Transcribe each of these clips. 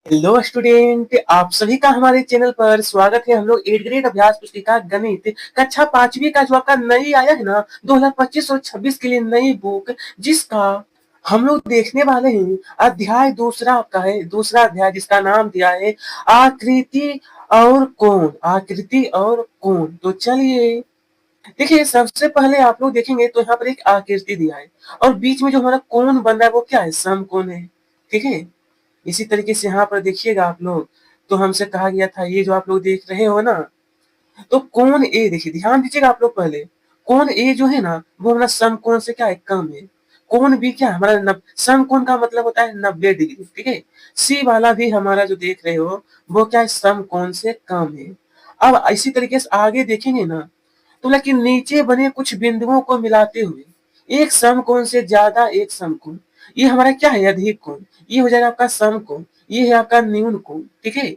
Hello student, आप सभी का हमारे चैनल पर स्वागत है। हम लोग 8th ग्रेड अभ्यास पुस्तिका गणित कक्षा 5वीं का जो आपका नई आया है ना 2025 और 26 के लिए नई बुक, जिसका हम लोग देखने वाले हैं। अध्याय दूसरा आपका है, दूसरा अध्याय जिसका नाम दिया है आकृति और कोण। आकृति और कोण। तो चलिए देखिए, सबसे पहले आप लोग देखेंगे तो यहाँ पर एक आकृति दिया है और बीच में जो हमारा कोण बन रहा है वो क्या है? समकोण है। ठीक है। इसी तरीके से यहाँ पर देखिएगा आप लोग, तो हमसे कहा गया था ये जो आप लोग देख रहे हो ना, तो कोण ए, देखिए ध्यान दीजिएगा आप लोग। पहले कोण ए जो है ना वो हमारा समकोण से क्या है? कम है। कोण बी क्या है हमारा? समकोण का मतलब होता है 90 डिग्री। ठीक है। सी वाला भी हमारा जो देख रहे हो वो क्या है? समकोण से कम है। अब इसी तरीके से आगे देखेंगे ना, तो लेकिन नीचे बने कुछ बिंदुओं को मिलाते हुए एक समकोण से ज्यादा एक समकोण, ये हमारा क्या है? अधिक कोण। ये हो जाएगा आपका समकोण, ये है आपका न्यून कोण। ठीक है।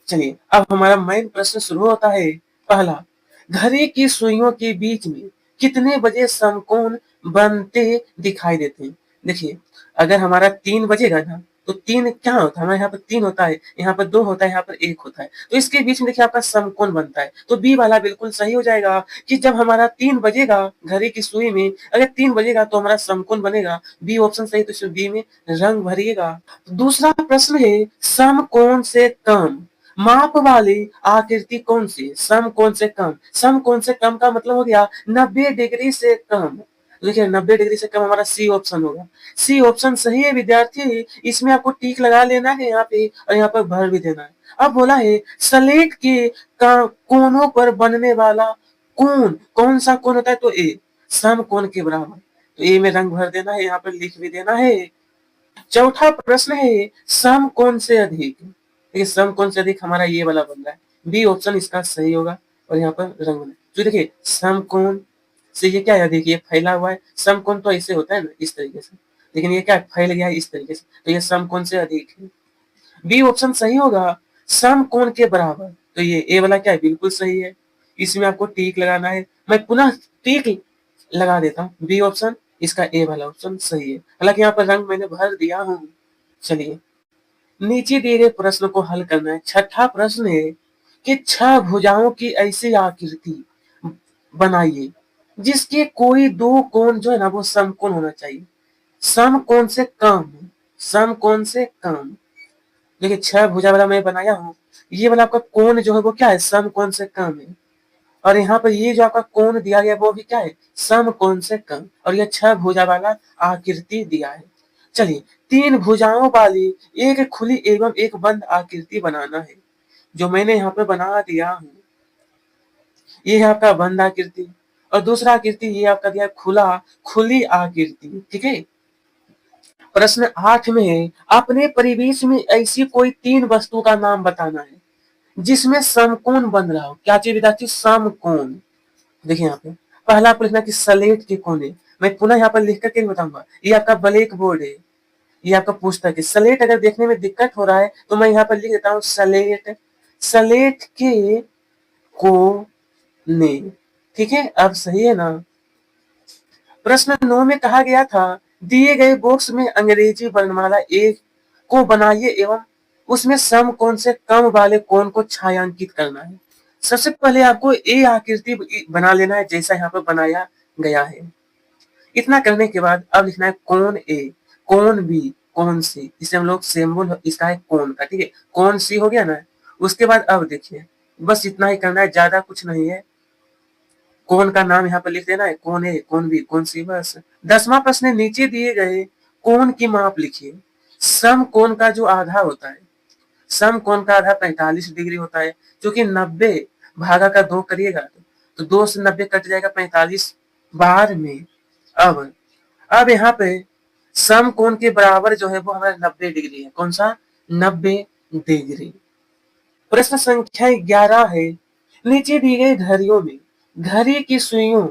चलिए अब हमारा मेन प्रश्न शुरू होता है। पहला, घड़ी की सुइयों के बीच में कितने बजे समकोण बनते दिखाई देते हैं? देखिए, अगर हमारा 3 बजेगा ना, तो 3 क्या होता है? हमारे यहाँ पर 3 होता है, यहाँ पर 2 होता है, यहाँ पर 1 होता है, तो इसके बीच में देखिए आपका समकोण बनता है। तो बी वाला बिल्कुल सही हो जाएगा कि जब हमारा 3 बजेगा घड़ी की सुई में, अगर 3 बजेगा तो हमारा समकोण बनेगा। बी ऑप्शन सही, तो इसमें बी में रंग भरिएगा। दूसरा प्रश्न है, समकोण से कम माप वाली आकृति कौन सी है? समकोण से कम। समकोण से कम का मतलब हो गया 90 डिग्री से कम। देखिए 90 डिग्री से कम हमारा सी ऑप्शन होगा। सी ऑप्शन सही है विद्यार्थी। इसमें आपको टिक लगा लेना है यहाँ पे और यहाँ पर भर भी देना है। अब बोला है स्लेट के कोनों पर बनने वाला कोण कौन सा कोण होता है? तो ए, समकोण के बराबर। तो ए में रंग भर देना है, यहाँ पर लिख भी देना है। चौथा प्रश्न है, समकोण से अधिक। देखिए समकोण से अधिक हमारा ये वाला बन रहा है। बी ऑप्शन इसका सही होगा और यहाँ पर रंग बना। तो देखिए समकोण से ये क्या है? अधिक, ये फैला हुआ है। समकोण तो ऐसे होता है ना, इस तरीके से, लेकिन ये क्या फैल गया है इस तरीके से, तो ये समकोण से अधिक है। बी ऑप्शन सही होगा, समकोण के बराबर। तो ये ए वाला क्या है? बिल्कुल सही है। इसमें आपको टिक लगाना है। मैं पुनः टिक लगा देता हूँ। बी ऑप्शन, इसका ए वाला ऑप्शन सही है। हालांकि यहाँ पर रंग मैंने भर दिया हूँ। चलिए नीचे दिए गए प्रश्न को हल करना है। छठा प्रश्न है कि 6 भुजाओं की ऐसी आकृति बनाइए जिसके कोई दो कोण जो है ना वो समकोण होना चाहिए। समकोण से कम, समकोण से कम। देखिए 6 भुजा वाला मैं बनाया हूँ, ये वाला आपका कोण जो है वो क्या है? समकोण से कम है। और यहाँ पर ये जो आपका कोण दिया गया वो भी क्या है? समकोण से कम। और यह 6 भुजा वाला आकृति दिया है। चलिए 3 भुजाओं वाली एक खुली एवं एक बंद आकृति बनाना है, जो मैंने यहाँ पे बना दिया हूँ। ये है आपका बंद आकृति और दूसरा आकृति ये आपका दिया खुला, खुली आकृति। ठीक है। प्रश्न 8 में है, अपने परिवेश में ऐसी कोई 3 वस्तु का नाम बताना है जिसमें समकोण बन रहा हो। क्या चाहिए विद्यार्थी? समकोण। देखिए यहाँ पे पहला आपको लिखना कि स्लेट के कोने। मैं पुनः यहाँ पर लिख करके नहीं बताऊंगा। ये आपका ब्लैक बोर्ड है, ये आपका पुस्तक है। स्लेट अगर देखने में दिक्कत हो रहा है तो मैं यहाँ पर लिख देता हूँ स्लेट, स्लेट के कोने। ठीक है, अब सही है ना? प्रश्न 9 में कहा गया था, दिए गए बॉक्स में अंग्रेजी वर्णमाला ए को बनाइए एवं उसमें समकोण से कम वाले कोण को छायांकित करना है। सबसे पहले आपको ए आकृति बना लेना है जैसा यहाँ पर बनाया गया है। इतना करने के बाद अब लिखना है कोण ए, कोण बी, कोण सी। इसे हम लोग सिंबल इसका है कोण का। ठीक है, कोण सी हो गया ना। उसके बाद अब देखिए बस इतना ही करना है, ज्यादा कुछ नहीं है। कोण का नाम यहाँ पर लिख देना है, कोण ए, कोण बी, कोण सी, बस। 10वां प्रश्न, नीचे दिए गए कोण की माप लिखिए। सम कोण का जो आधा होता है, सम कोण का आधा 45 डिग्री होता है, जो कि 90 भागा का 2 करिएगा तो 2 से 90 कट जाएगा 45 बार में। अब यहाँ पे सम कोण के बराबर जो है वो हमारा 90 डिग्री है। कौन सा? 90 डिग्री। प्रश्न संख्या 11 है, नीचे दी गई घड़ियों में घड़ी की सुइयों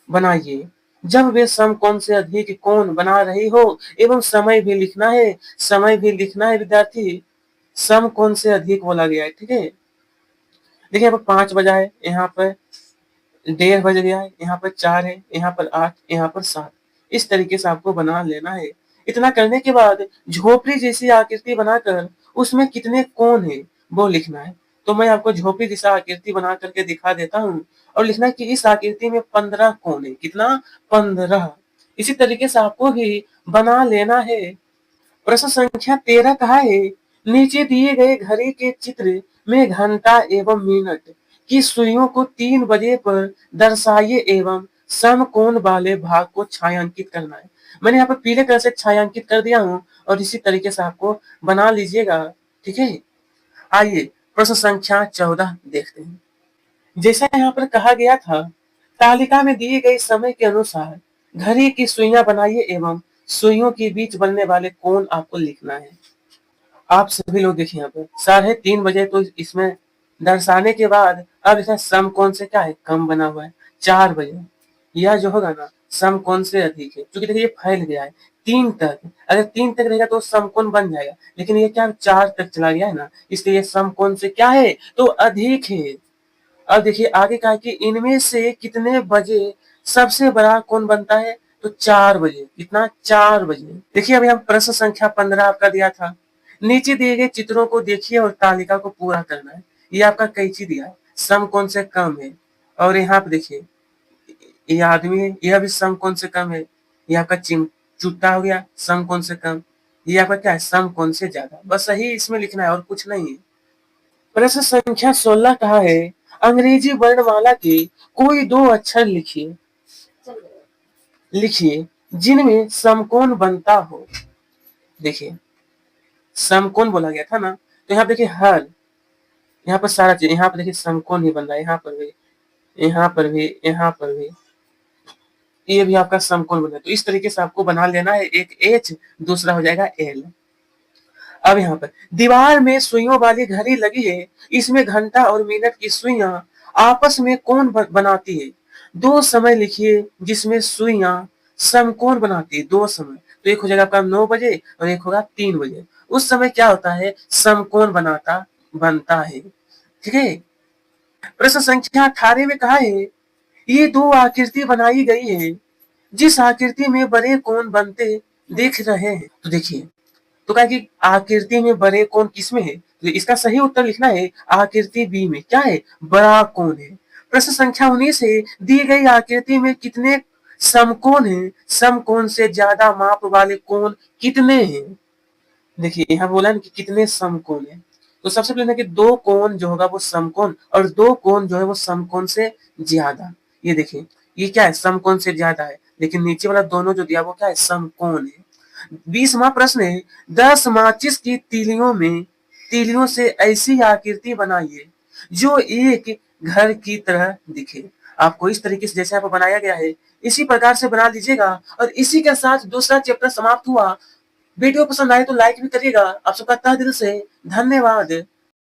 बनाइए जब वे समकोण से अधिक कोण बना रही हो एवं समय भी लिखना है। समय भी लिखना है विद्यार्थी। समकोण से अधिक बोला गया है। ठीक है। देखिए यहाँ पर 5 बजा है, यहाँ पर 1:30 बज गया है, यहाँ पर 4 है, यहाँ पर 8, यहाँ पर 7। इस तरीके से आपको बना लेना है। इतना करने के बाद झोपड़ी जैसी आकृति बनाकर उसमें कितने कोण है वो लिखना है। तो मैं आपको झोपड़ी जैसा आकृति बना करके दिखा देता हूँ और लिखना है कि इस आकृति में 15 कोण है। कितना? 15। इसी तरीके से आपको भी बना लेना है। प्रश्न संख्या 13 कहा है, नीचे दिए गए घड़ी के चित्र में घंटा एवं मिनट की सुइयों को 3 बजे पर दर्शाइए एवं समकोण वाले भाग को छायांकित करना है। मैंने यहाँ पर पीले कलर से छायांकित कर दिया हूँ और इसी तरीके से आपको बना लीजिएगा। ठीक है, आइए प्रश्न संख्या 14 देखते हैं। जैसा यहाँ पर कहा गया था, तालिका में दिए गए समय के अनुसार घड़ी की सुइयां बनाइए एवं सुइयों के बीच बनने वाले कोण आपको लिखना है। आप सभी लोग देखिए यहाँ पर 3:30 बजे तो इसमें दर्शाने के बाद अब इसमें समकोण से क्या है? कम बना हुआ है। 4 बजे यह जो होगा ना समकोण से अधिक है, क्योंकि देखिए ये फैल गया है 3 तक। अगर 3 तक रहेगा तो समकोण बन जाएगा, लेकिन ये क्या 4 तक चला गया है ना, इसलिए ये समकोण से क्या है? तो अधिक है। अब देखिए आगे कहा कि इनमें से कितने बजे सबसे बड़ा कोण बनता है? तो 4 बजे। कितना? 4 बजे। देखिए अभी हम प्रश्न संख्या 15 आपका दिया था। नीचे दिए गए चित्रों को देखिए और तालिका को पूरा करना है। ये आपका कैंची दिया है, समकोण से कम है। और यहाँ पे देखिए ये आदमी है, यह भी समकोण से कम है। ये आपका चुट्टा हो गया, समकोण से कम। ये आपका क्या है? समकोण से ज्यादा। बस सही इसमें लिखना है और कुछ नहीं है। प्रश्न संख्या 16 कहा है, अंग्रेजी वर्णमाला के कोई 2 अक्षर लिखिए लिखिए जिनमें समकोण बनता हो। देखिए समकोण बोला गया था ना, तो यहाँ देखिए हर, यहाँ पर सारा चीज, यहाँ पर देखिए समकोण ही बन रहा है। यहाँ पर भी, यहाँ पर भी, यहाँ पर भी, ये भी आपका समकोण बन रहा है। तो इस तरीके से आपको बना लेना है। एक एच, दूसरा हो जाएगा एल। अब यहाँ पर दीवार में सुइयों वाली घड़ी लगी है, इसमें घंटा और मिनट की सुइयां आपस में कोण बनाती है। 2 समय लिखिए जिसमें सुइयां समकोण बनाती है। 2 समय, तो एक हो जाएगा आपका 9 बजे और एक होगा 3 बजे। उस समय क्या होता है? समकोण बनता है। ठीक है। प्रश्न संख्या 18 में कहा है, ये 2 आकृति बनाई गई है, जिस आकृति में बड़े कोण बनते दिख रहे हैं। तो देखिए, तो कहा कि आकृति में बड़े कोण किसमें है? तो इसका सही उत्तर लिखना है आकृति बी में। क्या है? बड़ा कोण है। प्रश्न संख्या 19 है, दी गई आकृति में कितने समकोण हैं? समकोण से ज्यादा माप वाले कोण कितने हैं? देखिए यहाँ बोला ना कि कितने समकोण है, तो सबसे पहले ना कि 2 कोण जो होगा वो समकोण और 2 कोण जो है वो समकोण से ज्यादा। ये देखिए ये क्या है? समकोण से ज्यादा है, लेकिन नीचे वाला दोनों जो दिया वो क्या है? समकोण है। 20वां प्रश्न है, 10 माचिस की तीलियों से ऐसी आकृति बनाइए जो एक घर की तरह दिखे। आपको इस तरीके से जैसे आपको बनाया गया है इसी प्रकार से बना लीजिएगा। और इसी के साथ दूसरा चैप्टर समाप्त हुआ। वीडियो पसंद आए तो लाइक भी करिएगा। आप सबका तहे दिल से धन्यवाद।